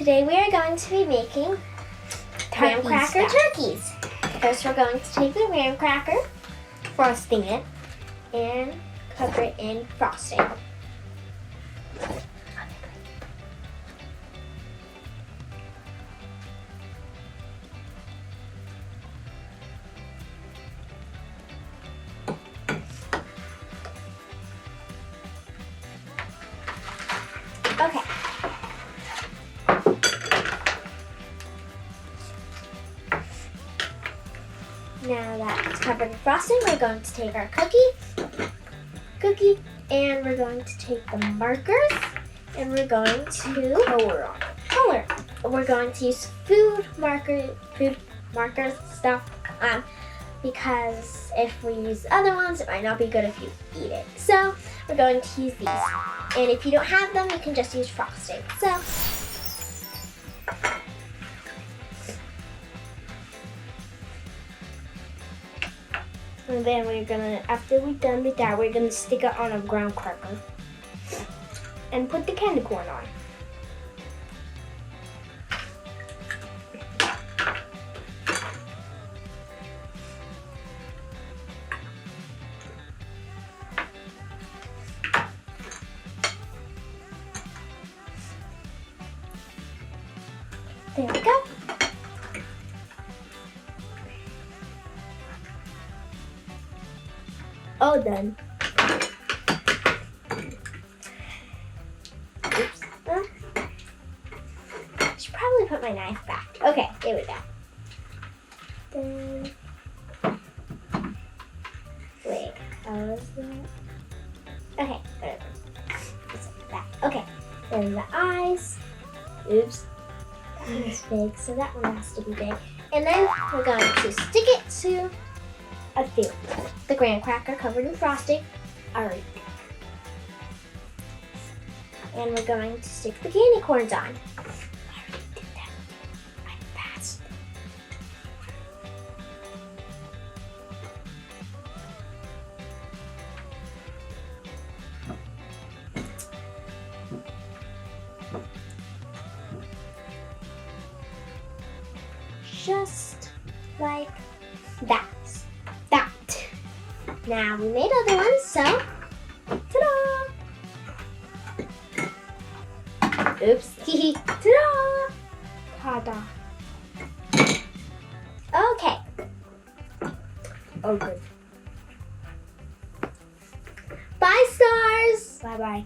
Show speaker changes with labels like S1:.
S1: Today we are going to be making graham cracker turkeys. First we're going to take the graham cracker, frosting it, and cover it in frosting. Okay. Now that it's covered in frosting, we're going to take our cookie, and we're going to take the markers, and we're going to color. We're going to use food markers stuff, because if we use other ones, it might not be good if you eat it. So we're going to use these, and if you don't have them, you can just use frosting. So. And then we're gonna, after we're done with that, we're gonna stick it on a graham cracker and put the candy corn on. There we go. All done. Oops. I should probably put my knife back. Okay, there we go. Then, wait, how was that? Okay, whatever. Just like that. Okay, then the eyes. Oops. That one's big, so that one has to be big. And then we're going to stick it to a field. The graham cracker covered in frosting. Alright. And we're going to stick the candy corns on. I already did that. I'm fast. Just like that. Now we made other ones, so ta-da! Oops. Ta-da! Ta-da. Okay. Oh, good. Bye, stars. Bye-bye.